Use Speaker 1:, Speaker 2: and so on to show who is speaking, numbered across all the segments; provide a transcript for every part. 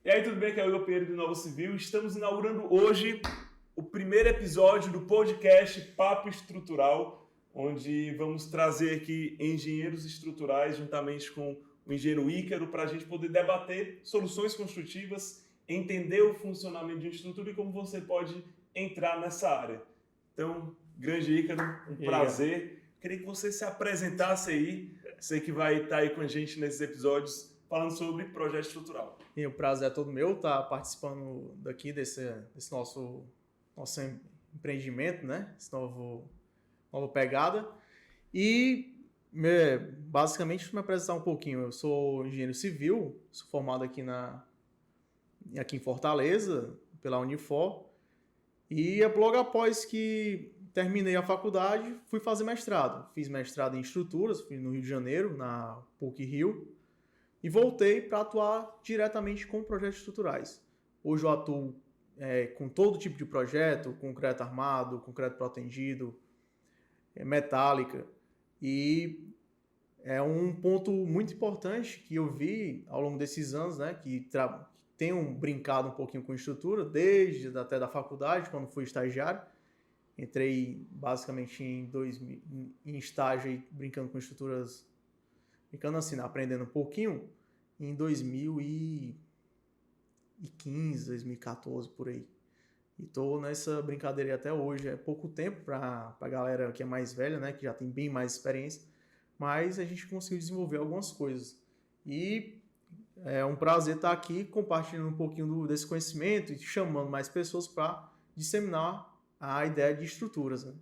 Speaker 1: E aí, tudo bem? Aqui é o Igor Pinheiro do Novo Civil. Estamos inaugurando hoje o primeiro episódio do podcast Papo Estrutural, onde vamos trazer aqui engenheiros estruturais juntamente com o engenheiro Ícaro para a gente poder debater soluções construtivas, entender o funcionamento de uma estrutura e como você pode entrar nessa área. Então, grande Ícaro, um prazer. Queria que você se apresentasse aí, você que vai estar aí com a gente nesses episódios falando sobre projeto estrutural.
Speaker 2: E o prazer é todo meu estar participando daqui desse nosso empreendimento, né? Essa nova pegada. E, basicamente, me apresentar um pouquinho. Eu sou engenheiro civil, sou formado aqui em Fortaleza, pela Unifor. E logo após que terminei a faculdade, fui fazer mestrado. Fiz mestrado em estruturas, fui no Rio de Janeiro, na PUC-Rio. E voltei para atuar diretamente com projetos estruturais. Hoje eu atuo com todo tipo de projeto, concreto armado, concreto protendido, metálica. E é um ponto muito importante que eu vi ao longo desses anos, né, que tenho brincado um pouquinho com estrutura, desde até da faculdade, quando fui estagiário. Entrei basicamente em estágio aí, brincando com estruturas, brincando assim, aprendendo um pouquinho, em 2015, 2014, por aí. E tô nessa brincadeira até hoje. É pouco tempo para a galera que é mais velha, né, que já tem bem mais experiência, mas a gente conseguiu desenvolver algumas coisas. E é um prazer estar aqui compartilhando um pouquinho desse conhecimento e chamando mais pessoas para disseminar a ideia de estruturas, né?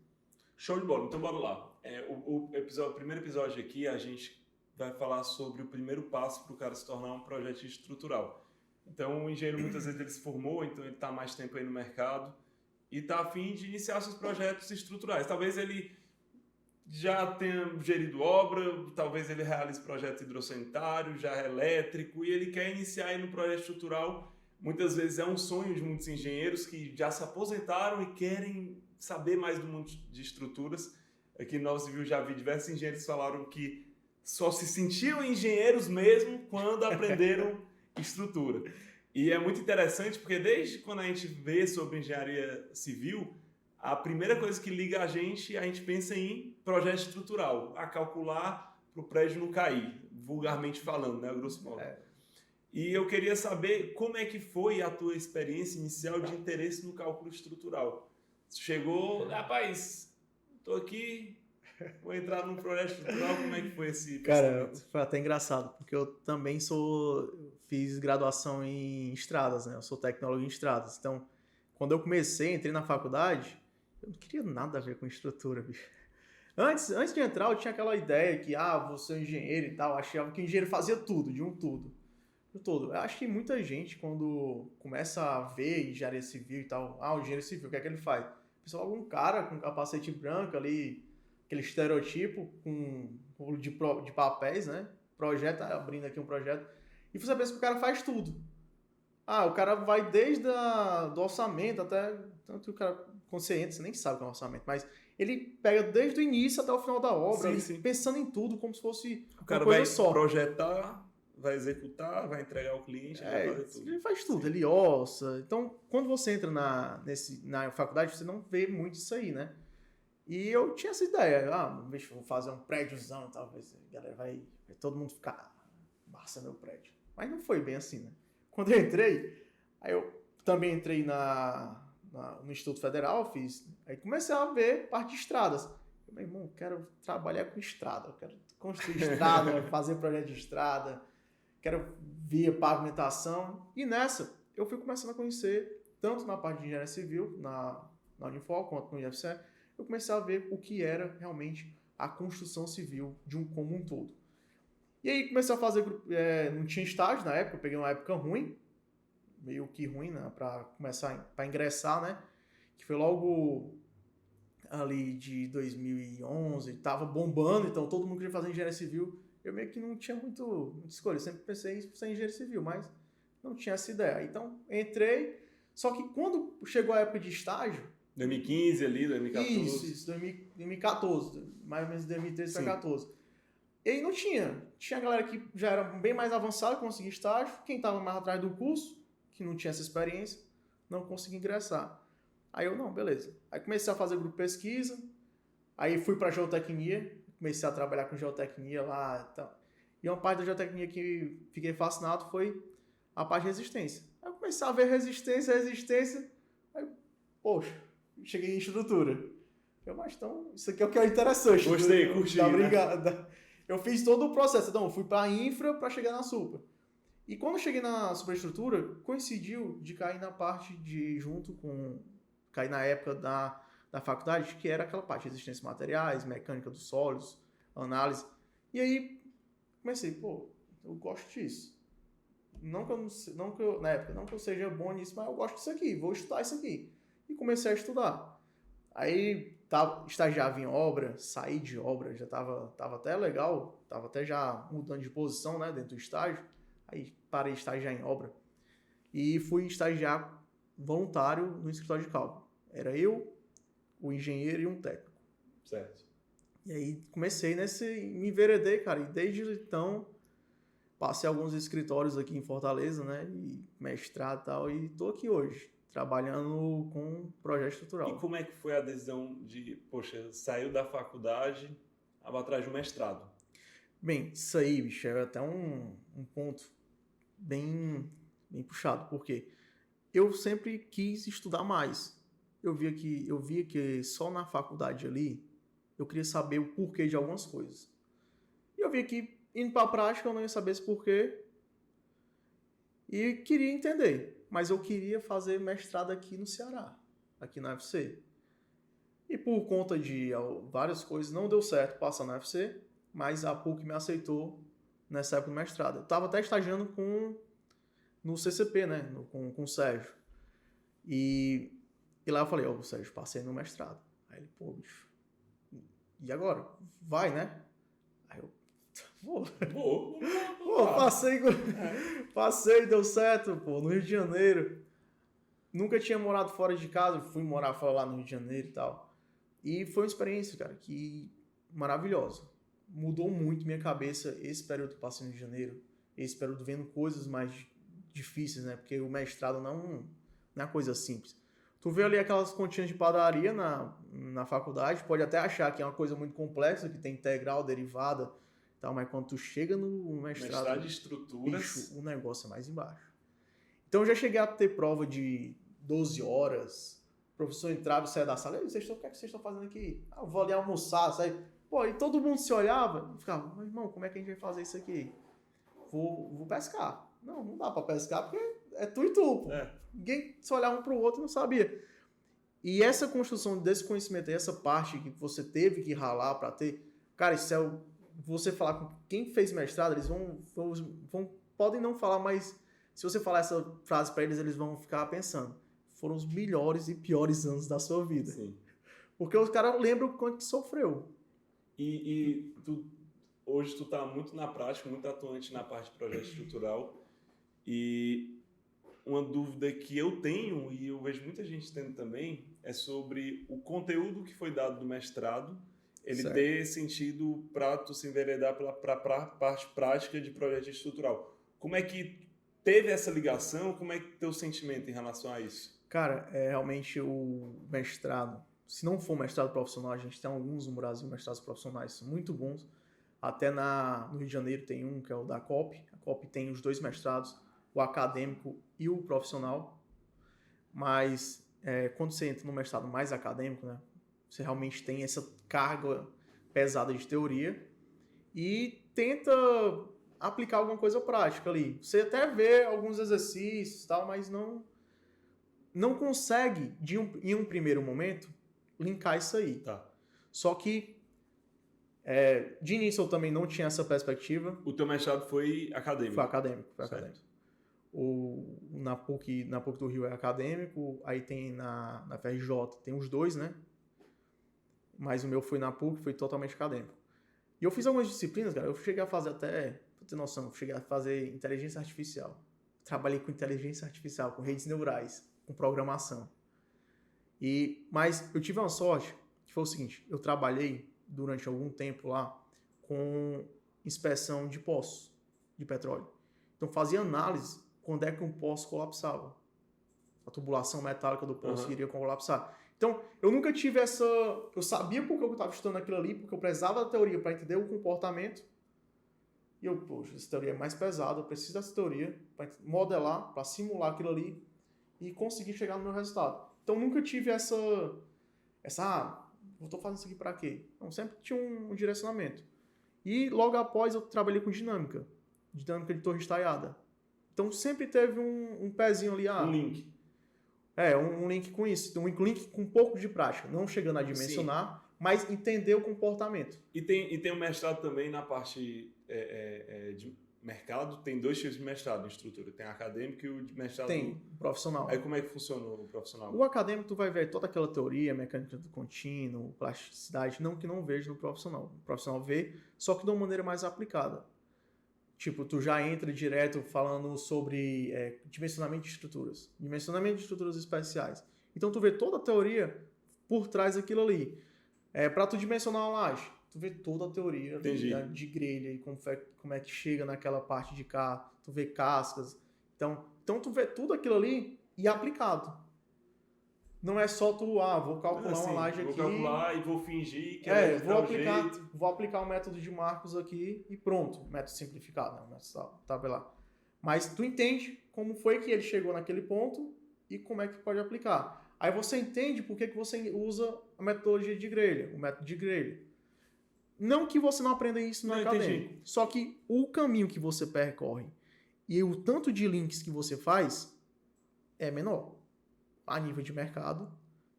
Speaker 1: Show de bola, então bora lá. O primeiro episódio aqui a gente vai falar sobre o primeiro passo para o cara se tornar um projeto estrutural. Então o engenheiro muitas vezes ele se formou, então ele está mais tempo aí no mercado e está a fim de iniciar seus projetos estruturais. Talvez ele já tenha gerido obra, talvez ele realize projeto hidrossanitário, já é elétrico e ele quer iniciar aí no projeto estrutural. Muitas vezes é um sonho de muitos engenheiros que já se aposentaram e querem saber mais do mundo de estruturas. Aqui no Novo Civil já vi diversos engenheiros que falaram que só se sentiam engenheiros mesmo quando aprenderam estrutura. E é muito interessante porque desde quando a gente vê sobre engenharia civil, a primeira coisa que liga a gente pensa em projeto estrutural, a calcular para o prédio não cair, vulgarmente falando, né, grosso modo. E eu queria saber como é que foi a tua experiência inicial de interesse no cálculo estrutural. Chegou, rapaz, estou aqui, vou entrar num projeto estrutural, como é que foi esse pensamento?
Speaker 2: Cara, foi até engraçado, porque eu também fiz graduação em estradas, né? Eu sou tecnólogo em estradas. Então, quando eu entrei na faculdade, eu não queria nada a ver com estrutura, bicho. Antes de entrar, eu tinha aquela ideia que, vou ser um engenheiro e tal, achava que o engenheiro fazia tudo, de um tudo. Eu acho que muita gente, quando começa a ver engenharia civil e tal, o engenheiro civil, o que é que ele faz? Pessoal, um cara com capacete branco ali, aquele estereotipo com rolo de papéis, né? Projeto, abrindo aqui um projeto. E você pensa que o cara faz tudo. O cara vai desde do orçamento até... Tanto que o cara, quando você entra, você nem sabe o que é um orçamento, mas ele pega desde o início até o final da obra,
Speaker 1: sim.
Speaker 2: Pensando em tudo como se fosse
Speaker 1: o cara
Speaker 2: uma coisa
Speaker 1: vai
Speaker 2: só.
Speaker 1: Projetar, vai executar, vai entregar ao cliente, vai fazer tudo.
Speaker 2: Ele faz tudo, ele orça. Então, quando você entra na faculdade, você não vê muito isso aí, né? E eu tinha essa ideia, vou fazer um prédiozão, talvez a galera vai todo mundo ficar, massa meu prédio. Mas não foi bem assim, né? Quando eu entrei, aí eu também entrei no Instituto Federal, aí comecei a ver parte de estradas. Meu irmão, quero trabalhar com estrada, eu quero construir estrada, fazer projeto de estrada, quero via pavimentação. E nessa, eu fui começando a conhecer, tanto na parte de engenharia civil, na Unifor, quanto no IFCE, eu comecei a ver o que era realmente a construção civil como um todo. E aí comecei a fazer, não tinha estágio na época, eu peguei uma época ruim, meio que ruim, né, para ingressar, né, que foi logo ali de 2011, tava bombando, então todo mundo queria fazer engenharia civil. Eu meio que não tinha muita escolha, eu sempre pensei em ser engenheiro civil, mas não tinha essa ideia. Então entrei, só que quando chegou a época de estágio...
Speaker 1: 2015 ali, 2014.
Speaker 2: Isso, 2014, mais ou menos 2013 para 2014. E aí tinha galera que já era bem mais avançada, conseguia estágio, quem estava mais atrás do curso que não tinha essa experiência, não consegui ingressar. Aí eu, não, beleza. Aí comecei a fazer grupo de pesquisa, aí fui para geotecnia, comecei a trabalhar com geotecnia lá e tal. E uma parte da geotecnia que fiquei fascinado foi a parte de resistência. Aí eu comecei a ver resistência, aí, poxa, cheguei em estrutura. Mas então, isso aqui é o que é interessante.
Speaker 1: Gostei, curti,
Speaker 2: né? Eu fiz todo o processo, então fui para a infra para chegar na supra. E quando eu cheguei na superestrutura, coincidiu de cair na parte de, cair na época da faculdade, que era aquela parte de resistência de materiais, mecânica dos sólidos, análise. E aí, comecei, eu gosto disso. Não que eu seja bom nisso, mas eu gosto disso aqui, vou estudar isso aqui. E comecei a estudar. Aí, estagiava em obra, saí de obra, já tava até legal, tava até já mudando de posição, né, dentro do estágio. Aí, parei de estagiar em obra. E fui estagiar voluntário no escritório de cálculo. Era eu, o engenheiro e um técnico.
Speaker 1: Certo.
Speaker 2: E aí, me enveredei, cara, e desde então... Passei alguns escritórios aqui em Fortaleza, né? E mestrado e tal, e tô aqui hoje, trabalhando com projeto estrutural.
Speaker 1: E como é que foi a decisão de, saiu da faculdade, atrás do mestrado?
Speaker 2: Bem, isso aí, bicho, é até um ponto bem puxado, porque eu sempre quis estudar mais. Eu via que só na faculdade ali, eu queria saber o porquê de algumas coisas. E eu via que indo para a prática, eu não ia saber esse porquê. E queria entender. Mas eu queria fazer mestrado aqui no Ceará, aqui na UFC. E por conta de várias coisas, não deu certo passar na UFC, mas a PUC me aceitou nessa época do mestrado. Eu estava até estagiando no CCP, né? Com o Sérgio. E lá eu falei, Sérgio, passei no mestrado. Aí ele, bicho, e agora? Vai, né? Aí eu, passei, deu certo, no Rio de Janeiro. Nunca tinha morado fora de casa, fui morar fora lá no Rio de Janeiro e tal. E foi uma experiência, cara, que maravilhosa. Mudou muito minha cabeça esse período que eu passei no Rio de Janeiro, esse período vendo coisas mais difíceis, né? Porque o mestrado não é coisa simples. Tu vê ali aquelas continhas de padaria na faculdade, pode até achar que é uma coisa muito complexa, que tem integral, derivada, tal, mas quando tu chega no mestrado
Speaker 1: de estruturas,
Speaker 2: bicho, o negócio é mais embaixo. Então eu já cheguei a ter prova de 12 horas, o professor entrava e saia da sala, o que é que vocês estão fazendo aqui? Eu vou ali almoçar, sabe? E todo mundo se olhava e ficava, mas irmão, como é que a gente vai fazer isso aqui? Vou pescar. Não dá pra pescar porque é tu e tu, pô. Ninguém se olhava um pro outro e não sabia. E essa construção desse conhecimento, essa parte que você teve que ralar pra ter, cara, isso é você falar com quem fez mestrado, eles podem não falar, mas se você falar essa frase para eles, eles vão ficar pensando. Foram os melhores e piores anos da sua vida.
Speaker 1: Sim.
Speaker 2: Porque os caras lembram o quanto que sofreu.
Speaker 1: E hoje tu tá muito na prática, muito atuante na parte de projeto estrutural. E uma dúvida que eu tenho, e eu vejo muita gente tendo também, é sobre o conteúdo que foi dado do mestrado, ele
Speaker 2: certo.
Speaker 1: ter sentido para tu se enveredar para a parte prática de projeto estrutural. Como é que teve essa ligação? Como é que teu sentimento em relação a isso?
Speaker 2: Cara, realmente o mestrado, se não for mestrado profissional, a gente tem alguns no Brasil, mestrados profissionais são muito bons. Até no Rio de Janeiro tem um que é o da COP. A COP tem os dois mestrados, o acadêmico e o profissional. Mas quando você entra no mestrado mais acadêmico, né, você realmente tem essa carga pesada de teoria e tenta aplicar alguma coisa prática ali. Você até vê alguns exercícios e tal, mas não consegue, em um primeiro momento, linkar isso aí.
Speaker 1: Tá.
Speaker 2: Só que, de início eu também não tinha essa perspectiva.
Speaker 1: O teu mestrado foi acadêmico?
Speaker 2: Foi acadêmico. Na PUC do Rio é acadêmico, aí tem na FRJ, tem os dois, né? Mas o meu foi na PUC, foi totalmente acadêmico. E eu fiz algumas disciplinas, cara, eu cheguei a fazer até, pra ter noção, eu cheguei a fazer inteligência artificial. Trabalhei com inteligência artificial, com redes neurais, com programação. Mas eu tive uma sorte, que foi o seguinte, eu trabalhei durante algum tempo lá com inspeção de poços de petróleo. Então fazia análise quando é que um poço colapsava. A tubulação metálica do poço
Speaker 1: Aham.
Speaker 2: iria colapsar. Então, eu nunca tive essa... Eu sabia porque eu estava estudando aquilo ali, porque eu precisava da teoria para entender o comportamento. E eu, poxa, essa teoria é mais pesada, eu preciso dessa teoria para modelar, para simular aquilo ali e conseguir chegar no meu resultado. Então, nunca tive essa eu estou fazendo isso aqui para quê? Não, sempre tinha um direcionamento. E logo após eu trabalhei com dinâmica de torre estaiada. Então, sempre teve um pezinho ali,
Speaker 1: Um link.
Speaker 2: um link com isso, um link com um pouco de prática, não chegando a dimensionar, mas entender o comportamento.
Speaker 1: E tem um mestrado também na parte de mercado, tem 2 tipos de mestrado em estrutura, tem acadêmico e o de mestrado...
Speaker 2: Tem, profissional.
Speaker 1: Aí como é que funciona o profissional?
Speaker 2: O acadêmico, tu vai ver toda aquela teoria, mecânica do contínuo, plasticidade, não que não vejo no profissional. O profissional vê, só que de uma maneira mais aplicada. Tipo, tu já entra direto falando sobre dimensionamento de estruturas especiais. Então, tu vê toda a teoria por trás daquilo ali. Para tu dimensionar uma laje, tu vê toda a teoria de grelha e como é que chega naquela parte de cá, tu vê cascas. Então, tu vê tudo aquilo ali e aplicado. Não é só tu, vou calcular uma laje aqui.
Speaker 1: Vou calcular e vou fingir que
Speaker 2: vou aplicar o método de Marcos aqui e pronto. Método simplificado, né? Método tabelar. Mas tu entende como foi que ele chegou naquele ponto e como é que pode aplicar. Aí você entende por que você usa a metodologia de grelha, o método de grelha. Não que você não aprenda isso no acadêmico, só que o caminho que você percorre e o tanto de links que você faz é menor. A nível de mercado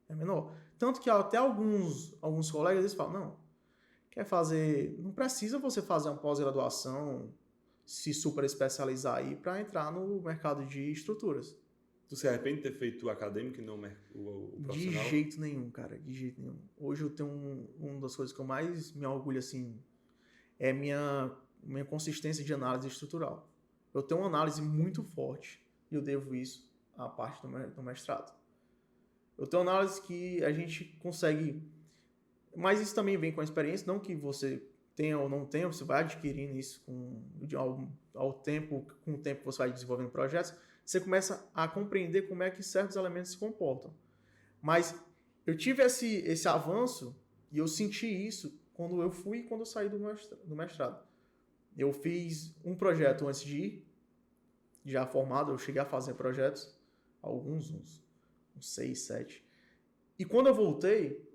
Speaker 2: é menor. Tanto que até alguns colegas eles falam, não precisa você fazer uma pós-graduação, se super especializar aí para entrar no mercado de estruturas.
Speaker 1: Tu se arrepende de ter feito o acadêmico e não o profissional?
Speaker 2: De jeito nenhum, cara, de jeito nenhum. Hoje eu tenho uma das coisas que eu mais me orgulho, assim, é minha consistência de análise estrutural. Eu tenho uma análise muito forte e eu devo isso à parte do mestrado. Eu tenho análise que a gente consegue, mas isso também vem com a experiência, não que você tenha ou não tenha, você vai adquirindo isso com o tempo que você vai desenvolvendo projetos, você começa a compreender como é que certos elementos se comportam. Mas eu tive esse avanço e eu senti isso quando eu saí do mestrado. Eu fiz um projeto antes de ir, já formado, eu cheguei a fazer projetos, uns 6, 7. E quando eu voltei,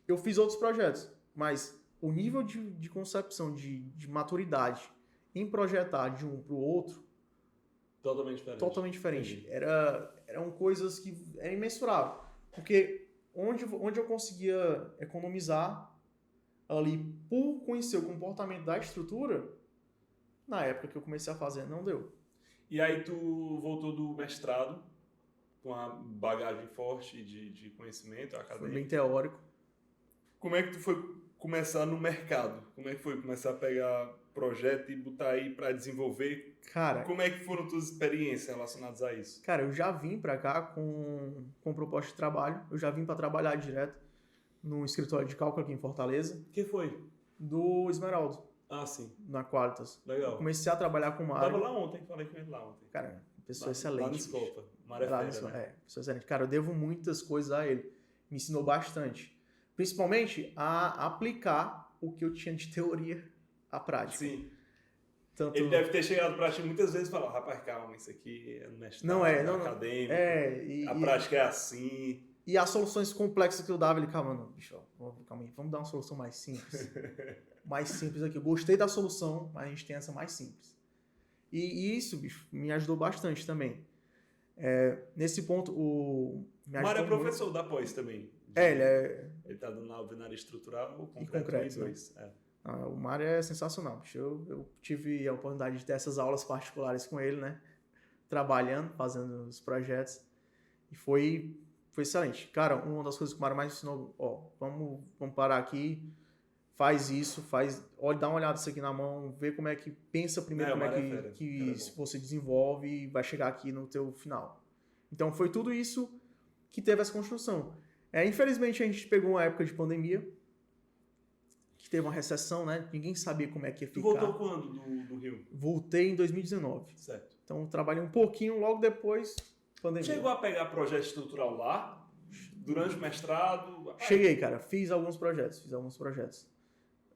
Speaker 2: eu fiz outros projetos, mas o nível de concepção, de maturidade em projetar de um para o outro, totalmente diferente. Eram coisas que eram imensuráveis. Porque onde eu conseguia economizar ali por conhecer o comportamento da estrutura, na época que eu comecei a fazer, não deu.
Speaker 1: E aí tu voltou do mestrado com uma bagagem forte de conhecimento acadêmico.
Speaker 2: Foi bem teórico.
Speaker 1: Como é que tu foi começar no mercado? Como é que foi começar a pegar projeto e botar aí para desenvolver?
Speaker 2: Cara,
Speaker 1: como é que foram tuas experiências relacionadas a isso?
Speaker 2: Cara, eu já vim para cá com proposta de trabalho. Eu já vim para trabalhar direto no escritório de cálculo aqui em Fortaleza.
Speaker 1: Quem foi?
Speaker 2: Do Esmeraldo.
Speaker 1: Ah, sim.
Speaker 2: Na Qualitas.
Speaker 1: Legal.
Speaker 2: Eu comecei a trabalhar com o Mário.
Speaker 1: Tava lá ontem, falei com ele lá ontem.
Speaker 2: Cara, pessoa excelente.
Speaker 1: Lá no Escopa. Maré Feira, né?
Speaker 2: Pessoa excelente. Cara, eu devo muitas coisas a ele. Me ensinou bastante. Principalmente a aplicar o que eu tinha de teoria à prática.
Speaker 1: Sim. Ele deve ter chegado pra ti muitas vezes e falado, rapaz, calma, isso aqui é no mestrado, acadêmico, a prática é assim.
Speaker 2: E as soluções complexas que eu dava, ele, calma, bicho, calma aí, vamos dar uma solução mais simples. Mais simples aqui. Eu gostei da solução, mas a gente tem essa mais simples. E isso, bicho, me ajudou bastante também. Nesse ponto, o
Speaker 1: Mário é professor da pós também.
Speaker 2: Ele
Speaker 1: tá dando aula na área estrutural,
Speaker 2: concreto, né? O Mário é sensacional. Eu tive a oportunidade de ter essas aulas particulares com ele, né? Trabalhando, fazendo os projetos. E foi excelente. Cara, uma das coisas que o Mário mais ensinou, vamos parar aqui, faz isso, dá uma olhada nisso aqui na mão, vê como é que pensa primeiro, como é que você desenvolve e vai chegar aqui no teu final. Então foi tudo isso que teve essa construção. Infelizmente a gente pegou uma época de pandemia, que teve uma recessão, né? Ninguém sabia como é que ia ficar.
Speaker 1: Tu voltou quando do Rio?
Speaker 2: Voltei em 2019.
Speaker 1: Certo.
Speaker 2: Então, trabalhei um pouquinho, logo depois, pandemia.
Speaker 1: Chegou a pegar projeto estrutural lá? Durante o mestrado?
Speaker 2: Cheguei, cara. Fiz alguns projetos.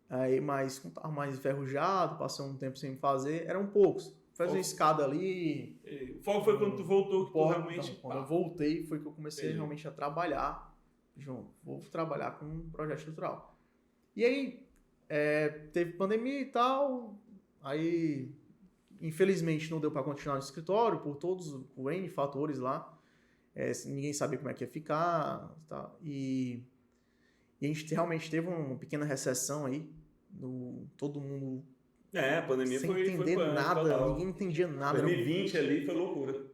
Speaker 2: Aí, mas como tava mais enferrujado, passei um tempo sem fazer, eram poucos. Fazer uma escada ali.
Speaker 1: O foco foi quando tu voltou que tu realmente...
Speaker 2: Então, quando eu voltei, foi que eu comecei realmente a trabalhar. João, vou trabalhar com um projeto estrutural. E aí, teve pandemia e tal. Aí, infelizmente, não deu para continuar no escritório por N fatores lá. Ninguém sabia como é que ia ficar. Tá? E a gente realmente teve uma pequena recessão aí. Todo mundo
Speaker 1: a pandemia
Speaker 2: sem
Speaker 1: foi
Speaker 2: entender nada,
Speaker 1: total.
Speaker 2: Ninguém entendia nada.
Speaker 1: 2020 ali foi loucura.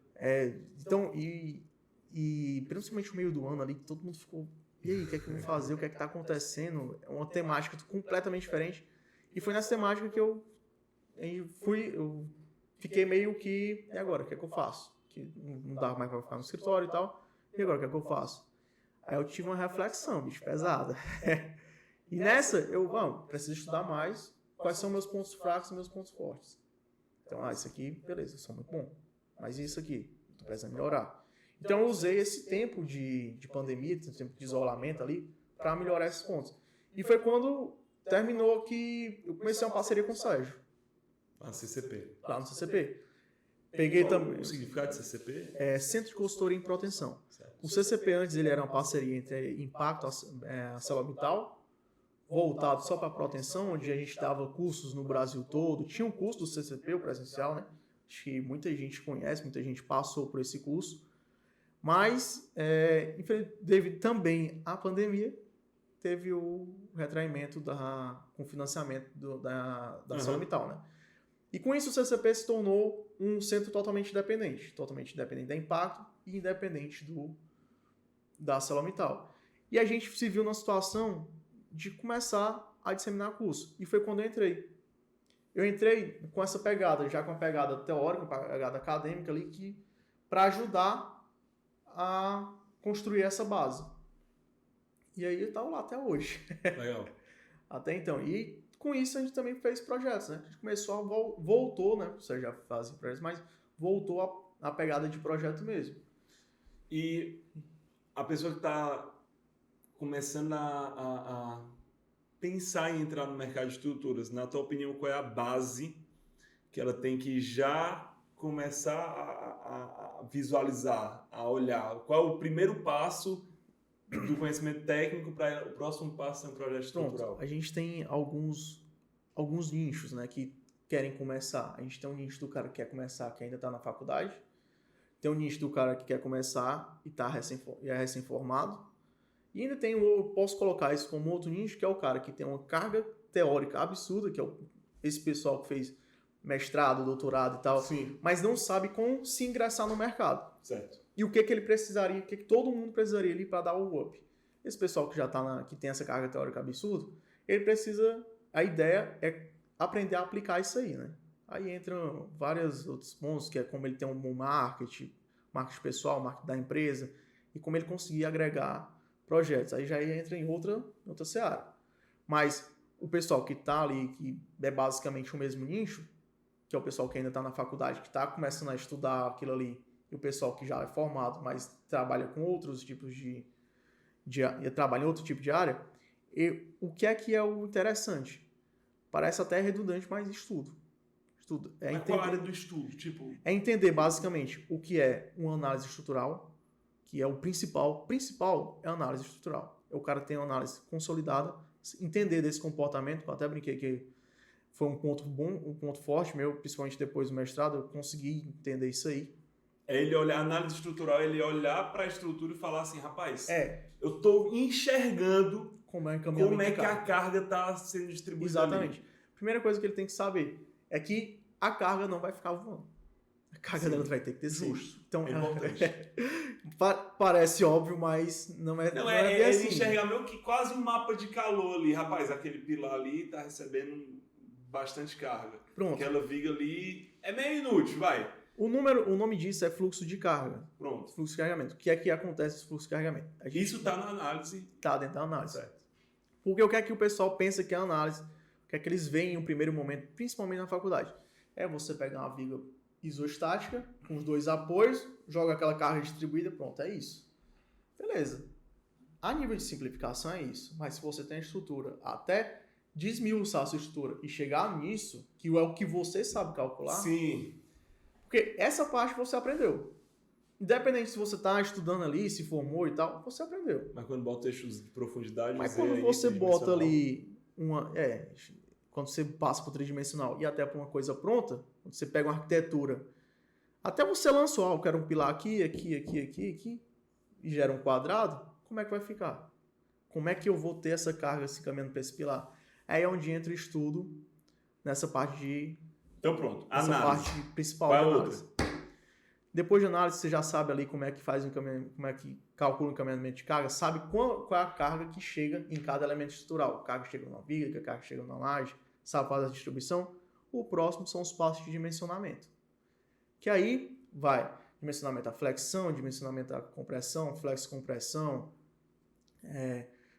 Speaker 2: Então, e principalmente no meio do ano ali, todo mundo ficou, e aí, o que é que eu vou fazer? O que é que tá acontecendo? É uma temática completamente diferente. E foi nessa temática que eu fiquei meio que, e agora, o que é que eu faço? Que não dava mais pra ficar no escritório e tal. E agora, o que é que eu faço? Aí eu tive uma reflexão, bicho, pesada. E nessa, preciso estudar mais quais são meus pontos fracos e meus pontos fortes. Então, isso aqui, beleza, eu sou muito bom. Mas isso aqui, tô precisando melhorar. Então, eu usei esse tempo de pandemia, esse tempo de isolamento ali, para melhorar esses pontos. E foi quando terminou que eu comecei uma parceria com o Sérgio.
Speaker 1: A CCP.
Speaker 2: Lá no CCP. Peguei também.
Speaker 1: O significado de CCP?
Speaker 2: Centro de Consultoria em Proteção.
Speaker 1: Certo.
Speaker 2: O CCP antes ele era uma parceria entre Impacto, ArcelorMittal, voltado só para proteção, onde a gente dava cursos no Brasil todo. Tinha um curso do CCP, o presencial, né? Acho que muita gente conhece, muita gente passou por esse curso. Mas, devido também à pandemia, teve o retraimento com financiamento da ArcelorMittal, né? E com isso o CCP se tornou um centro totalmente independente da Impacto e independente da ArcelorMittal. E a gente se viu na situação de começar a disseminar curso. E foi quando eu entrei. Eu entrei com essa pegada, já com a pegada teórica, a pegada acadêmica ali, para ajudar a construir essa base. E aí eu estava lá até hoje.
Speaker 1: Legal.
Speaker 2: Até então. E com isso a gente também fez projetos, né? A gente começou voltou, né? Você já fazia projetos, mas voltou a pegada de projeto mesmo.
Speaker 1: E a pessoa que está começando a pensar em entrar no mercado de estruturas, na tua opinião, qual é a base que ela tem que já começar a visualizar, a olhar? Qual é o primeiro passo do conhecimento técnico para o próximo passo ser um projeto estrutural?
Speaker 2: Pronto, a gente tem alguns nichos, né, que querem começar. A gente tem um nicho do cara que quer começar, que ainda está na faculdade. Tem um nicho do cara que quer começar e é recém-formado. E ainda tem, eu posso colocar isso como outro nicho, que é o cara que tem uma carga teórica absurda, que é esse pessoal que fez mestrado, doutorado e tal,
Speaker 1: Sim.
Speaker 2: Mas não sabe como se ingressar no mercado.
Speaker 1: Certo.
Speaker 2: E o que ele precisaria, o que todo mundo precisaria ali para dar o up. Esse pessoal que já que tem essa carga teórica absurda, ele precisa, a ideia é aprender a aplicar isso aí, né? Aí entram vários outros pontos, que é como ele tem um bom marketing pessoal, marketing da empresa, e como ele conseguir agregar projetos. Aí já entra em outra seara. Mas o pessoal que está ali, que é basicamente o mesmo nicho, que é o pessoal que ainda está na faculdade, que está começando a estudar aquilo ali, e o pessoal que já é formado, mas trabalha com outros tipos trabalha em outro tipo de área, e o que é o interessante? Parece até redundante, mas estudo.
Speaker 1: Mas qual a área do estudo?
Speaker 2: É entender basicamente o que é uma análise estrutural, que é o principal é a análise estrutural. O cara tem uma análise consolidada, entender desse comportamento, eu até brinquei que foi um ponto bom, um ponto forte meu, principalmente depois do mestrado, eu consegui entender isso aí.
Speaker 1: A análise estrutural, ele olhar para a estrutura e falar assim, rapaz, eu estou enxergando como é que a carga está sendo distribuída.
Speaker 2: Exatamente. Ali. Primeira coisa que ele tem que saber é que a carga não vai ficar voando. A carga dela vai ter que ter
Speaker 1: justo.
Speaker 2: Então,
Speaker 1: é importante.
Speaker 2: Parece óbvio, mas não é bem assim.
Speaker 1: Ele enxergar meio que quase um mapa de calor ali. Rapaz, aquele pilar ali está recebendo bastante carga.
Speaker 2: Pronto.
Speaker 1: Aquela viga ali é meio inútil, vai.
Speaker 2: O nome disso é fluxo de carga.
Speaker 1: Pronto.
Speaker 2: Fluxo de carregamento. O que é que acontece com fluxo de carregamento?
Speaker 1: Isso está na análise.
Speaker 2: Está dentro da análise.
Speaker 1: Certo.
Speaker 2: Porque o que é que o pessoal pensa que é análise? O que é que eles veem em um primeiro momento, principalmente na faculdade? É você pegar uma viga isostática, com os dois apoios, joga aquela carga distribuída, pronto, é isso. Beleza. A nível de simplificação é isso, mas se você tem a estrutura até desmiuçar a sua estrutura e chegar nisso, que é o que você sabe calcular,
Speaker 1: Sim.
Speaker 2: porque essa parte você aprendeu. Independente se você está estudando ali, se formou e tal, você aprendeu.
Speaker 1: Mas quando bota eixos de profundidade...
Speaker 2: Mas quando você bota ali quando você passa para o tridimensional e até para uma coisa pronta, quando você pega uma arquitetura, até você lançou, eu quero um pilar aqui, e gera um quadrado, como é que vai ficar? Como é que eu vou ter essa carga se caminhando para esse pilar? Aí é onde entra o estudo nessa parte de...
Speaker 1: Então pronto,
Speaker 2: essa
Speaker 1: análise.
Speaker 2: parte principal
Speaker 1: Qual
Speaker 2: da
Speaker 1: é a
Speaker 2: análise. Depois de análise, você já sabe ali como é que faz como é que calcula o encaminhamento de carga, sabe qual é a carga que chega em cada elemento estrutural. A carga chega numa viga, a carga chega numa laje, sabe fazer a distribuição. O próximo são os passos de dimensionamento. Que aí vai dimensionamento da flexão, dimensionamento da compressão, flexo-compressão,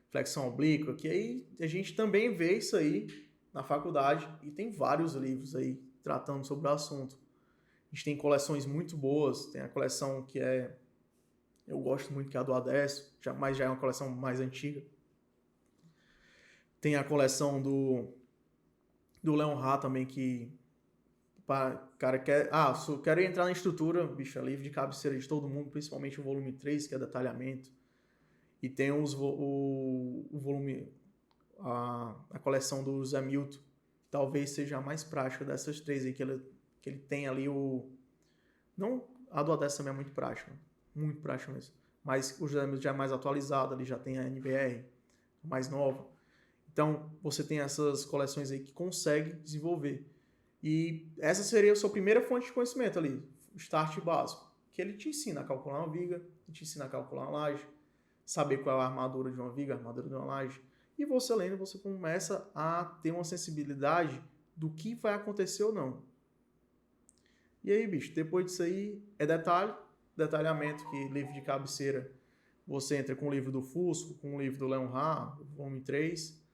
Speaker 2: flexão oblíqua, que aí a gente também vê isso aí na faculdade e tem vários livros aí tratando sobre o assunto. A gente tem coleções muito boas, tem a coleção que eu gosto muito, que é a do Adesso, mas já é uma coleção mais antiga. Tem a coleção do Leon Ha também, que cara quero entrar na estrutura, bicho, é livro de cabeceira de todo mundo, principalmente o volume 3, que é detalhamento. E tem o volume, a coleção do Zé Milton, que talvez seja a mais prática dessas três aí, que ele tem ali não, a do Adesso também é muito prática mesmo. Mas o Zé Milton já é mais atualizado, ali já tem a NBR, mais nova. Então, você tem essas coleções aí que consegue desenvolver. E essa seria a sua primeira fonte de conhecimento ali, o start básico, que ele te ensina a calcular uma viga, te ensina a calcular uma laje, saber qual é a armadura de uma viga, a armadura de uma laje. E você lendo, você começa a ter uma sensibilidade do que vai acontecer ou não. E aí, bicho, depois disso aí é detalhamento, que livro de cabeceira, você entra com o livro do Fusco, com o livro do Leon Ha, volume 3.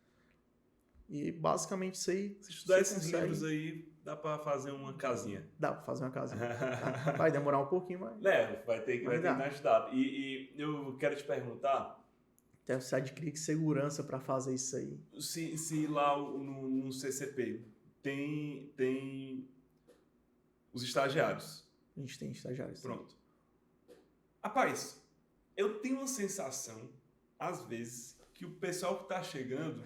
Speaker 2: E basicamente isso aí...
Speaker 1: Se estudar esses livros aí, dá pra fazer uma casinha.
Speaker 2: Dá pra fazer uma casinha. Vai demorar um pouquinho, mas...
Speaker 1: Vai ter que estar estudado. E eu quero te perguntar...
Speaker 2: Você adquirir segurança para fazer isso aí.
Speaker 1: Se lá no CCP tem os estagiários.
Speaker 2: A gente tem estagiários.
Speaker 1: Pronto. Rapaz, eu tenho uma sensação, às vezes, que o pessoal que está chegando,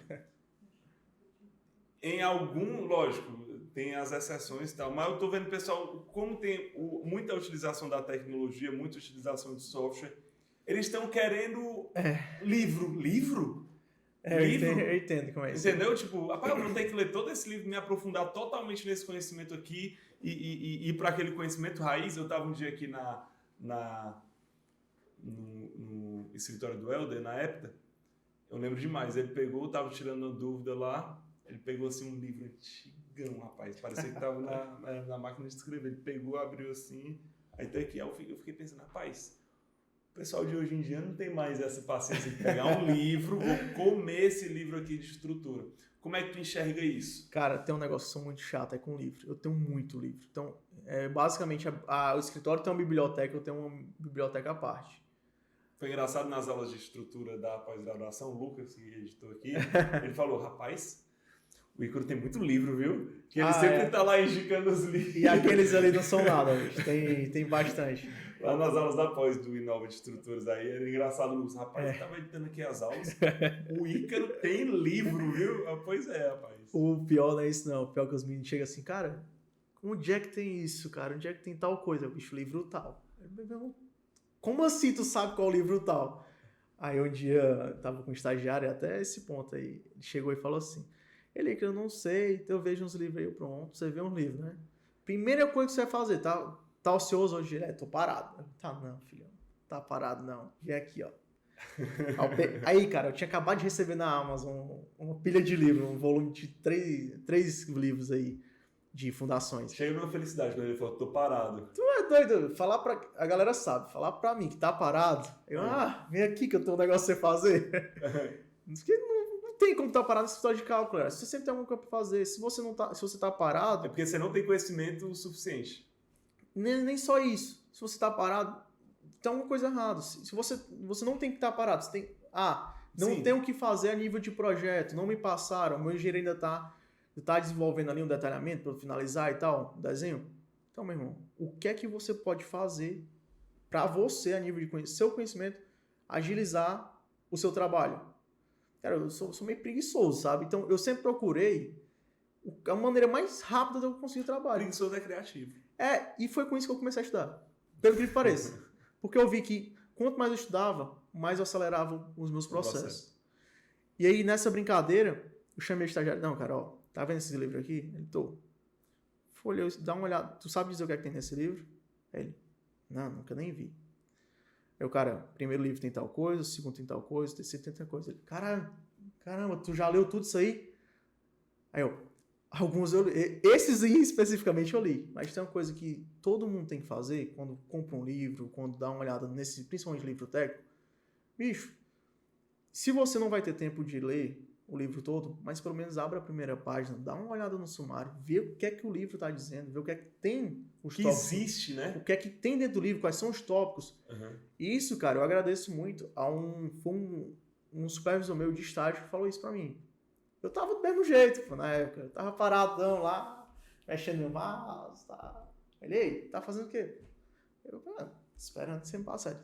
Speaker 1: lógico, tem as exceções e tal, mas eu estou vendo o pessoal, como tem muita utilização da tecnologia, muita utilização de software, eles estão querendo livro. Livro?
Speaker 2: Eu entendo como é isso.
Speaker 1: Entendeu? Tipo, rapaz, eu vou ter que ler todo esse livro, me aprofundar totalmente nesse conhecimento aqui e ir para aquele conhecimento raiz. Eu estava um dia aqui no escritório do Helder, na época, eu lembro demais. Ele pegou, estava tirando uma dúvida lá, ele pegou assim um livro antigão, rapaz, parecia que estava na máquina de escrever. Ele pegou, abriu assim, aí até aqui eu fiquei pensando, rapaz, o pessoal de hoje em dia não tem mais essa paciência de pegar um livro, vou comer esse livro aqui de estrutura. Como é que tu enxerga isso?
Speaker 2: Cara, tem um negócio muito chato com livro. Eu tenho muito livro. Então, basicamente, o escritório tem uma biblioteca, eu tenho uma biblioteca à parte.
Speaker 1: Foi engraçado nas aulas de estrutura da pós-graduação, o Lucas, que editou aqui, ele falou, rapaz, o Ícaro tem muito livro, viu? Que ele sempre tá lá indicando os livros.
Speaker 2: E aqueles ali não são nada, bicho. Tem bastante.
Speaker 1: Lá nas aulas da pós do Inova de Estruturas, aí era engraçado, Lucas. Rapaz, eu tava editando aqui as aulas. O Ícaro tem livro, viu? Pois é, rapaz.
Speaker 2: O pior não é isso, não. O pior é que os meninos chegam assim, cara, onde é que tem isso, cara? Onde é que tem tal coisa? Bicho, livro tal. Como assim tu sabe qual livro tal? Aí um dia eu tava com um estagiário, até esse ponto aí, ele chegou e falou assim, ele que eu não sei, então eu vejo uns livros aí, pronto, você vê um livro, né? Primeira coisa que você vai fazer, tá ocioso hoje? Tô parado. Tá não, filhão, tá parado não, vem aqui, ó. Aí, cara, eu tinha acabado de receber na Amazon uma pilha de livros, um volume de três livros aí, de fundações.
Speaker 1: Cheguei numa felicidade quando ele falou, tô parado.
Speaker 2: Tu é doido? A galera sabe, falar pra mim que tá parado, vem aqui que eu tenho um negócio pra você fazer. Não tem como tá parado nesse escritório de cálculo, cara. Você sempre tem alguma coisa pra fazer. Se você tá parado...
Speaker 1: É porque você não tem conhecimento suficiente.
Speaker 2: nem só isso. Se você tá parado, tem alguma coisa errada. Se você não tem que estar parado, você tem... não
Speaker 1: Sim.
Speaker 2: tem o que fazer a nível de projeto, não me passaram, o meu engenheiro ainda tá desenvolvendo ali um detalhamento para finalizar e tal, um desenho. Então, meu irmão, o que é que você pode fazer para você, a nível de seu conhecimento, agilizar o seu trabalho? Cara, eu sou meio preguiçoso, sabe? Então, eu sempre procurei a maneira mais rápida de eu conseguir trabalho.
Speaker 1: Preguiçoso é criativo.
Speaker 2: E foi com isso que eu comecei a estudar. Pelo que pareça. Porque eu vi que quanto mais eu estudava, mais eu acelerava os meus processos. E aí, nessa brincadeira, eu chamei o estagiário. Não, cara, ó, tá vendo esse livro aqui? Ele, tô. Folhei, dá uma olhada. Tu sabe dizer o que é que tem nesse livro? Ele, não, nunca nem vi. Eu, cara, primeiro livro tem tal coisa, segundo tem tal coisa, terceiro tem tal coisa. Ele, caramba, tu já leu tudo isso aí? Aí alguns eu li. Esses aí especificamente eu li. Mas tem uma coisa que todo mundo tem que fazer quando compra um livro, quando dá uma olhada nesse, principalmente livro técnico. Bicho, se você não vai ter tempo de ler o livro todo, mas pelo menos abra a primeira página, dá uma olhada no sumário, vê o que é que o livro está dizendo, vê o que é que tem os
Speaker 1: que
Speaker 2: tópicos.
Speaker 1: Existe, né?
Speaker 2: O que é que tem dentro do livro, quais são os tópicos. Isso, cara, eu agradeço muito a um supervisor meu de estágio que falou isso pra mim. Eu tava do mesmo jeito, pô, na época. Eu tava paradão lá, mexendo no mouse, tá. Ele, ei, tá fazendo o quê? Eu, esperando você me passar.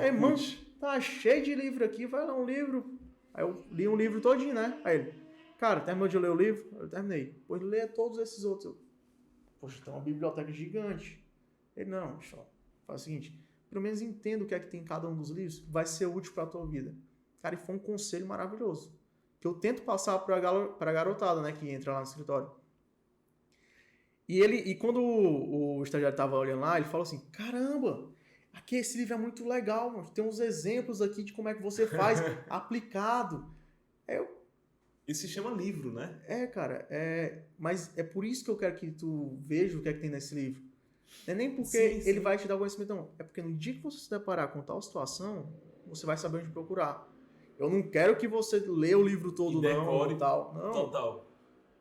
Speaker 2: Aí, mano, tá cheio de livro aqui, vai ler um livro. Aí eu li um livro todinho, né? Aí ele, cara, terminou de ler o livro? Eu terminei. Pois lê todos esses outros. Eu, poxa, tem uma biblioteca gigante. Ele, não, faz o seguinte, pelo menos entenda o que é que tem em cada um dos livros, vai ser útil pra tua vida. Cara, e foi um conselho maravilhoso. Que eu tento passar pra garotada, né, que entra lá no escritório. E quando o estagiário tava olhando lá, ele falou assim, caramba, aqui esse livro é muito legal, mano. Tem uns exemplos aqui de como é que você faz aplicado.
Speaker 1: Isso se chama livro, né?
Speaker 2: Cara, mas é por isso que eu quero que tu veja o que é que tem nesse livro. Não é nem porque ele vai te dar o conhecimento, não. É porque no dia que você se deparar com tal situação, você vai saber onde procurar. Eu não quero que você leia o livro todo, não, e tal. Não.
Speaker 1: Total.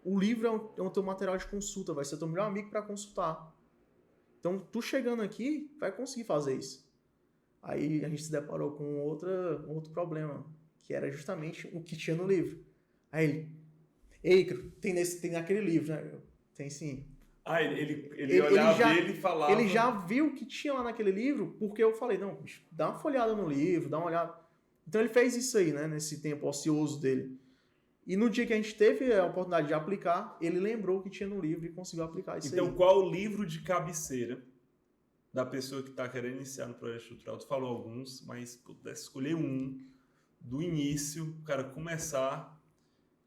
Speaker 2: O livro é o teu material de consulta, vai ser teu melhor amigo para consultar. Então, tu chegando aqui, vai conseguir fazer isso. Aí a gente se deparou com outro problema, que era justamente o que tinha no livro. Aí ele, ei, tem naquele livro, né? Tem sim.
Speaker 1: Ele olhava e ele falava...
Speaker 2: Ele já viu o que tinha lá naquele livro, porque eu falei, não, bicho, dá uma folhada no livro, dá uma olhada... Então ele fez isso aí, né, nesse tempo ocioso dele. E no dia que a gente teve a oportunidade de aplicar, ele lembrou o que tinha no livro e conseguiu aplicar isso aí.
Speaker 1: Então, qual o livro de cabeceira da pessoa que está querendo iniciar no projeto estrutural? Tu falou alguns, mas se pudesse escolher um do início, o cara começar,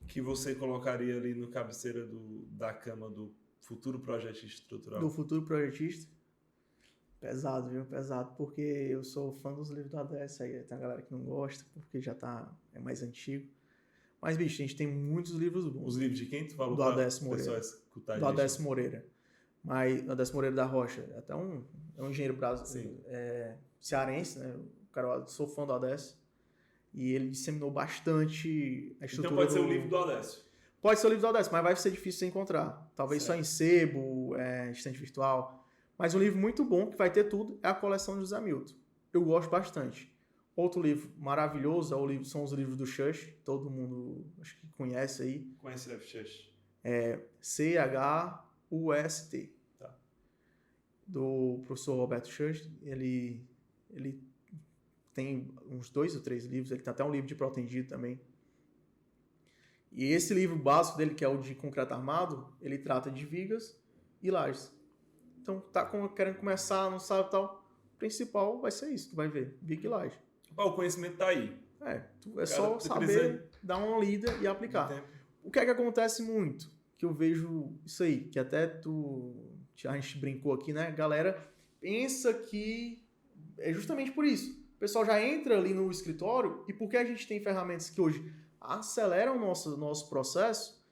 Speaker 1: que você colocaria ali no cabeceira da cama do futuro projetista estrutural?
Speaker 2: Do futuro projetista? Pesado, viu? Pesado, porque eu sou fã dos livros do ADS, aí tem a galera que não gosta, porque é mais antigo. Mas, bicho, a gente tem muitos livros bons.
Speaker 1: Os livros de quem tu falou?
Speaker 2: Do ADS Moreira. Do ADS Moreira. Mas, ADS Moreira da Rocha, até é um engenheiro brasileiro, cearense, né? O cara, eu sou fã do ADS. E ele disseminou bastante a estrutura.
Speaker 1: Então pode ser o livro do ADS.
Speaker 2: Pode ser o livro do ADS, mas vai ser difícil de encontrar. Talvez só em sebo, estante virtual. Mas um livro muito bom, que vai ter tudo, é a coleção de José Milton. Eu gosto bastante. Outro livro maravilhoso são os livros do Schuch. Todo mundo acho que conhece aí.
Speaker 1: Conhece o Schuch?
Speaker 2: CHUST.
Speaker 1: Tá.
Speaker 2: Do professor Roberto Schuch. Ele tem uns 2 ou 3 livros. Ele tem até um livro de protendido também. E esse livro básico dele, que é o de concreto armado, ele trata de vigas e lajes. Então, tá querendo começar, não sabe tal. O principal vai ser isso, tu vai ver. Viga e laje.
Speaker 1: O conhecimento tá aí.
Speaker 2: É só saber dar uma lida e aplicar. O que é que acontece muito? Que eu vejo isso aí, que até a gente brincou aqui, né? Galera pensa que é justamente por isso. O pessoal já entra ali no escritório e porque a gente tem ferramentas que hoje aceleram o nosso processo,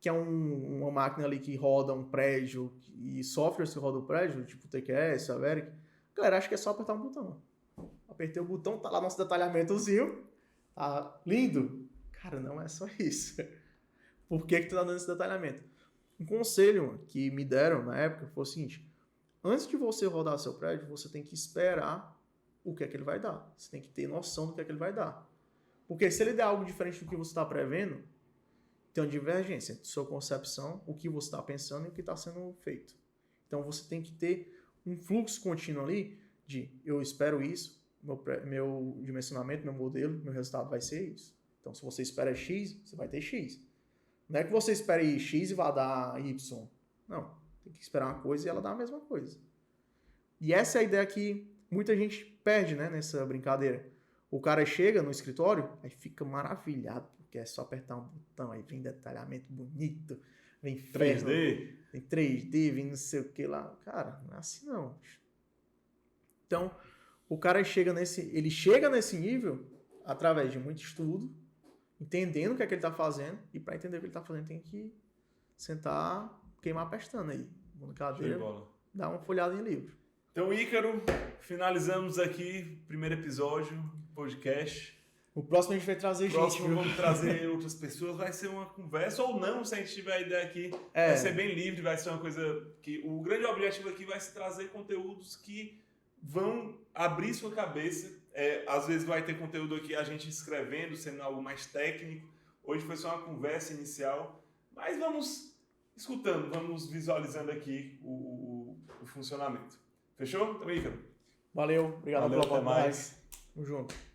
Speaker 2: que é uma máquina ali que roda um prédio e softwares que rodam o prédio, tipo o TQS, a Veric, galera, acho que é só apertar um botão. Apertei o botão, tá lá nosso detalhamentozinho, tá lindo. Cara, não é só isso. Por que tu tá dando esse detalhamento? Um conselho que me deram na época foi o seguinte, antes de você rodar seu prédio, você tem que esperar o que é que ele vai dar. Você tem que ter noção do que é que ele vai dar. Porque se ele der algo diferente do que você está prevendo, tem uma divergência entre sua concepção, o que você está pensando e o que está sendo feito. Então você tem que ter um fluxo contínuo ali de eu espero isso, meu dimensionamento, meu modelo, meu resultado vai ser isso. Então se você espera X, você vai ter X. Não é que você espere X e vá dar Y. Não, tem que esperar uma coisa e ela dá a mesma coisa. E essa é a ideia que muita gente perde, né, nessa brincadeira. O cara chega no escritório, aí fica maravilhado, porque é só apertar um botão, aí vem detalhamento bonito, vem ferro,
Speaker 1: 3D?
Speaker 2: vem 3D, vem não sei o que lá. Cara, não é assim não. Então, o cara chega nesse nível através de muito estudo, entendendo o que é que ele está fazendo, e para entender o que ele está fazendo tem que sentar, queimar a pestana aí, na cadeira, dar uma folhada em livro.
Speaker 1: Então, Ícaro, finalizamos aqui o primeiro episódio do podcast.
Speaker 2: O próximo a gente vai trazer gente, viu?
Speaker 1: Vamos trazer outras pessoas, vai ser uma conversa, ou não, se a gente tiver a ideia aqui, vai ser bem livre, vai ser uma coisa que... O grande objetivo aqui vai ser trazer conteúdos que vão abrir sua cabeça. Às vezes vai ter conteúdo aqui, a gente escrevendo, sendo algo mais técnico. Hoje foi só uma conversa inicial, mas vamos escutando, vamos visualizando aqui o funcionamento. Fechou? Então, Ícaro.
Speaker 2: Valeu, obrigado pela oportunidade. Tamo junto.